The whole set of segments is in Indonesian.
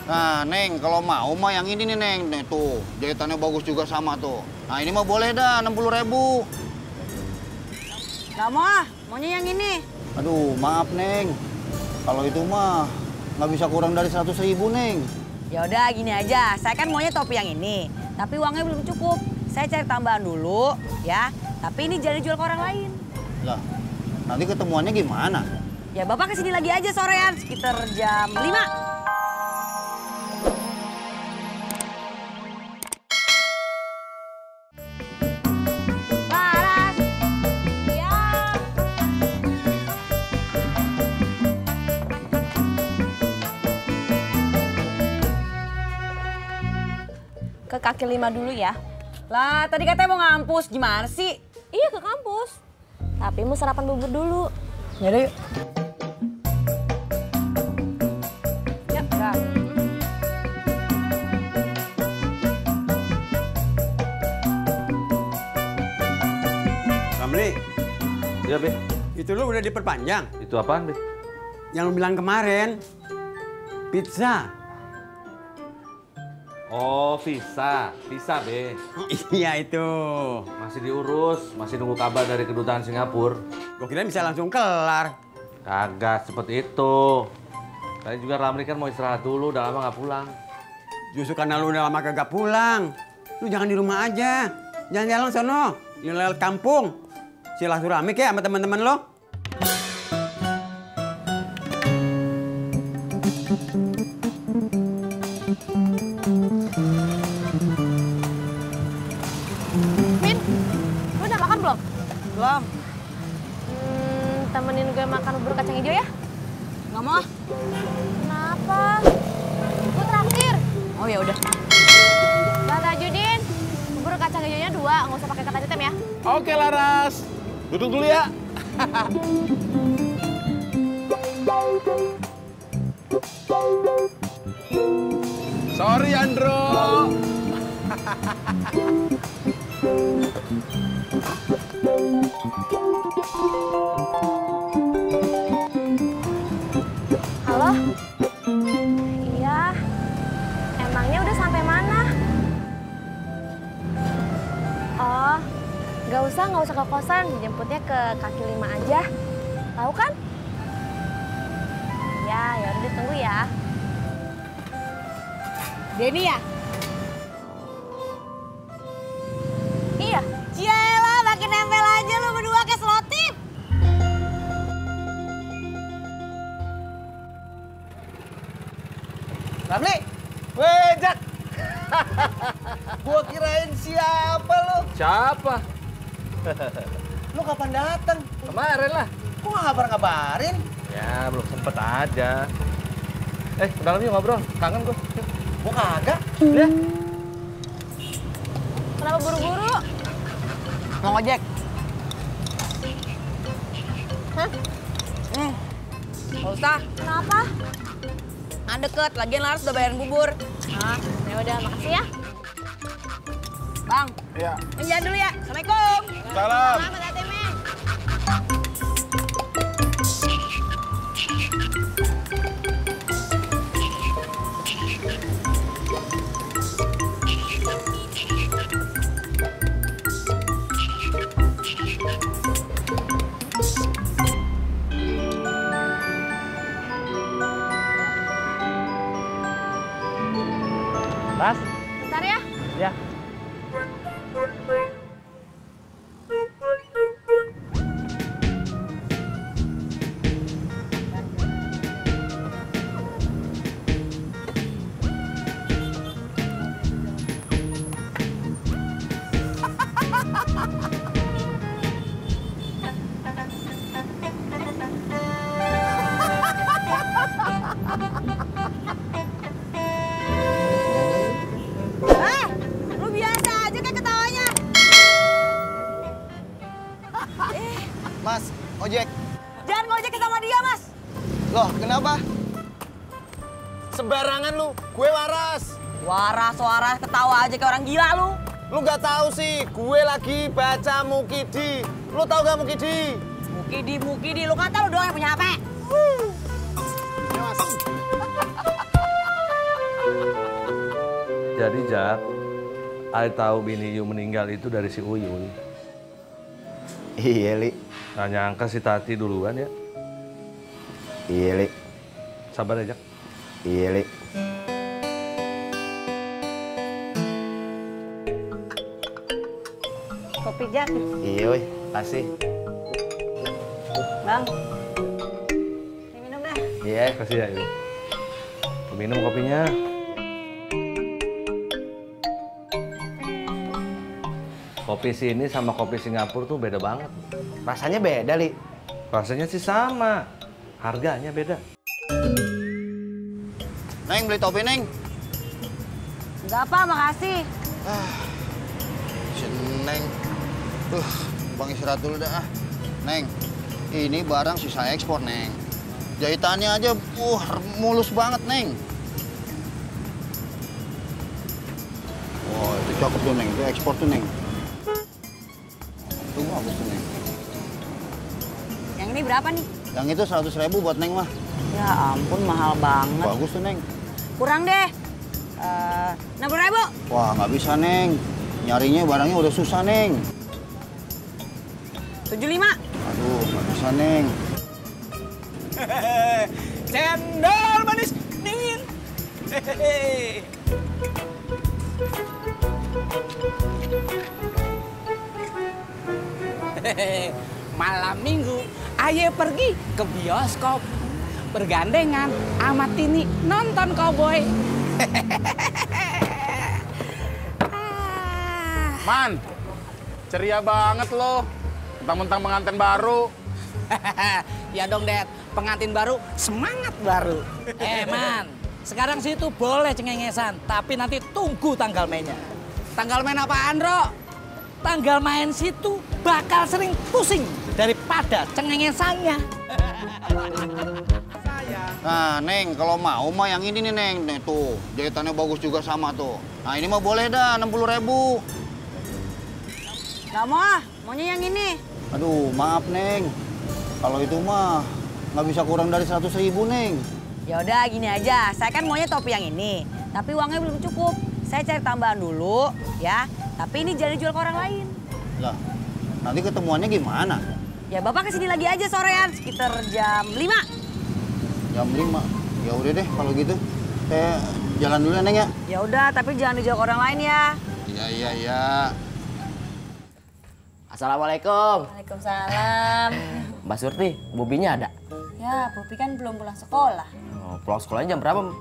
Nah, Neng, kalau mau mah yang ini nih, Neng. Nih, tuh, jahitannya bagus juga sama tuh. Nah, ini mah boleh dah, 60.000. Nggak mau ah, maunya yang ini. Aduh, maaf, Neng. Kalau itu mah nggak bisa kurang dari 100.000, Neng. Ya udah gini aja, saya kan maunya topi yang ini. Tapi uangnya belum cukup. Saya cari tambahan dulu, ya. Tapi ini jangan dijual ke orang lain. Lah, nanti ketemuannya gimana? Ya Bapak kesini lagi aja sorean, sekitar jam 5. Laras, iya. Ke kaki 5 dulu ya. Lah, tadi katanya mau ngampus, gimana sih? Iya ke kampus. Tapi mau sarapan bubur dulu. Yaudah yuk. Ya, udah. Ramli, Iya, Be. itu lu udah diperpanjang? Itu apaan, Be? Yang lu bilang kemarin, pizza. Oh, visa. Visa, Be. Iya itu. Masih diurus, masih nunggu kabar dari kedutaan Singapura. Gua kira bisa langsung kelar. Kagak seperti itu. Tadi juga Ramli kan mau istirahat dulu, udah lama nggak pulang. Justru karena lu udah lama kagak pulang. Lu jangan di rumah aja. Jalan-jalan sono, lihat kampung. Silaturahmi kayak sama teman-teman lo. Min, lu udah makan belum? Belum. Temenin gue makan bubur kacang hijau ya? Nggak mau ah. Kenapa? Gue traktir. Oh ya udah. Bang Tajudin, bubur kacang hijaunya 2, nggak usah pakai kata hitam ya. Oke Laras, duduk dulu ya. Sorry Andro. Halo? Iya. Emangnya udah sampai mana? Oh, nggak usah ke kosan. Jemputnya ke kaki 5 aja. Tahu kan? Ya udah ditunggu ya. Denny ya? Iya. Ciela, makin nempel aja lu berdua kayak selotip. Ramli, weh Jak. Gua kirain siapa lu? Siapa? Lu kapan datang? Kemarin lah. Kok nggak ngabar-ngabarin? Ya, belum sempet aja. Ke dalam yuk ngobrol. Kangen gua. Gua kagak. Ya. Kenapa buru-buru? Mau ngojek? Hah? Nggak usah. Kenapa? Nah deket, lagian Laras udah bayarin bubur. Ah, ya udah makasih ya. Bang, Iya. jalan dulu ya. Assalamualaikum. Salam. Selamat hati, Men. Tas? Bentar ya. Ya. Lu biasa aja kayak ketawanya. Mas, ojek. Jangan ngojek sama dia, Mas. Loh, kenapa? Sembarangan lu, gue waras. Waras ketawa aja kayak orang gila lu. Lu nggak tahu sih, gue lagi baca Mukidi. Lu tahu nggak Mukidi? Mukidi, lu kata lu doang yang punya HP. Ya, Mas. Jadi Jak, I tahu bini Yu meninggal itu dari si Uyuy. Iya, Li. Nggak nyangka si Tati duluan ya. Iya, Li. Sabar ya Jak. Iya, Li. Kopi Jak. Iya, woi. Kasih. Bang. Ini minum dah. Iya. Kasih ya Yu. Minum kopinya. Kopi sini sama kopi Singapura tuh beda banget. Rasanya beda, Li. Rasanya sih sama, harganya beda. Neng, beli topi, Neng. Enggak apa, makasih. Si Neng. Bang istirahat dulu dah. Neng, ini barang sisa ekspor, Neng. Jahitannya aja, mulus banget, Neng. Wah, itu cakep tuh, Neng. Itu ekspor tuh, Neng. Itu bagus tuh, Neng. Yang ini berapa nih? Yang itu 100.000 buat Neng mah. Ya ampun, mahal banget. Bagus tuh, Neng. Kurang deh. 60.000. Wah, nggak bisa, Neng. Nyarinya barangnya udah susah, Neng. 75. Aduh, nggak bisa, Neng. Cendol manis dingin. Malam minggu, ayo pergi ke bioskop. Bergandengan sama Tini nonton Cowboy. Man, ceria banget lo. Mentang-mentang pengantin baru. Ya dong, Dad. Pengantin baru, semangat baru. Man, sekarang sih itu boleh cengengesan, tapi nanti tunggu tanggal mainnya. Tanggal main apaan, Bro? Tanggal main situ bakal sering pusing daripada cengengesannya. Nah, Neng, kalau mau mah yang ini nih, Neng. Nih, tuh, jahitannya bagus juga sama tuh. Nah, ini mah boleh dah, 60.000. Nggak mau ah, maunya yang ini. Aduh, maaf, Neng. Kalau itu mah nggak bisa kurang dari 100.000, Neng. Ya udah gini aja, saya kan maunya topi yang ini. Tapi uangnya belum cukup. Saya cari tambahan dulu, ya. Tapi ini jangan dijual ke orang lain. Lah, nanti ketemuannya gimana? Ya Bapak kesini lagi aja sorean, sekitar jam 5. Jam 5. Ya udah deh kalau gitu. Saya jalan dulu ya, Neng ya. Ya udah, tapi jangan dijual ke orang lain ya. Iya. Assalamualaikum. Waalaikumsalam. Mbak Surti, Bobinya ada? Ya, Bobi kan belum pulang sekolah. Oh, pulang sekolahnya jam berapa?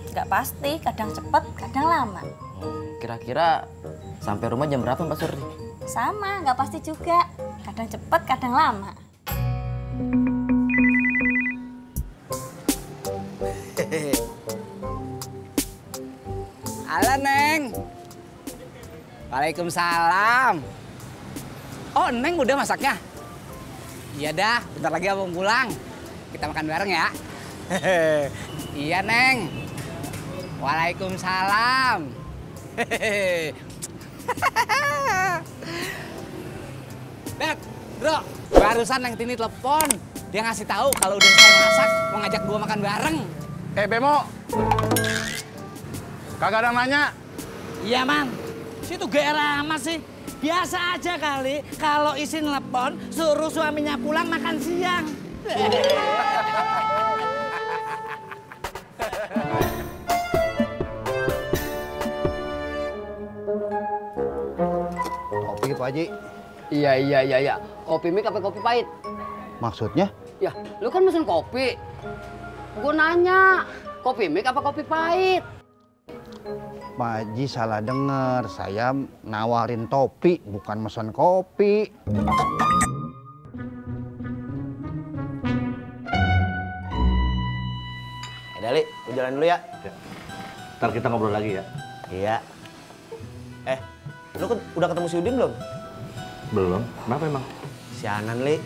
Nggak pasti, kadang cepet, kadang lama. Kira-kira sampai rumah jam berapa Mbak Surti? Sama, nggak pasti juga. Kadang cepet, kadang lama. Halo, Neng. Waalaikumsalam. Oh, Neng udah masaknya? Iya dah, bentar lagi abang pulang. Kita makan bareng ya. Iya, Neng. Waalaikumsalam. Dad, Bro, barusan Neng Tini telepon. Dia ngasih tahu kalau udah saya masak, mau ngajak gua makan bareng. Bemo. Kagak ada yang nanya. Iya, Man. Situ gak ramah sih. Biasa aja kali kalau isi telepon suruh suaminya pulang makan siang. Kopi, Pak Haji. Iya. Kopi mik apa kopi pahit? Maksudnya? Ya, lu kan mesen kopi. Gua nanya, kopi mik apa kopi pahit? Pak Haji salah denger. Saya nawarin topi, bukan mesen kopi. Dali, gue jalan dulu ya. Ntar kita ngobrol lagi ya. Iya. Lu udah ketemu si Udin belum? Belum. Kenapa emang? Si Anan, Li.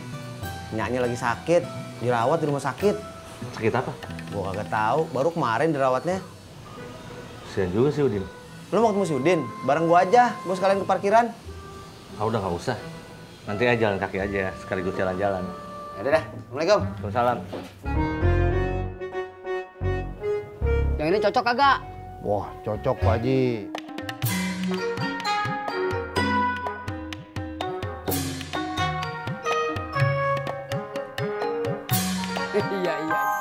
Nyaknya lagi sakit, dirawat di rumah sakit. Sakit apa? Gua kagak tahu, baru kemarin dirawatnya. Kasian juga sih Udin. Lu mau ketemu si Udin? Bareng gua aja, gua sekalian ke parkiran. Ah udah nggak usah. Nanti aja jalan kaki aja, sekaligus jalan-jalan. Yaudah dah, Assalamualaikum. Waalaikumsalam. Yang ini cocok kagak? Wah, cocok Pak Haji. Iya.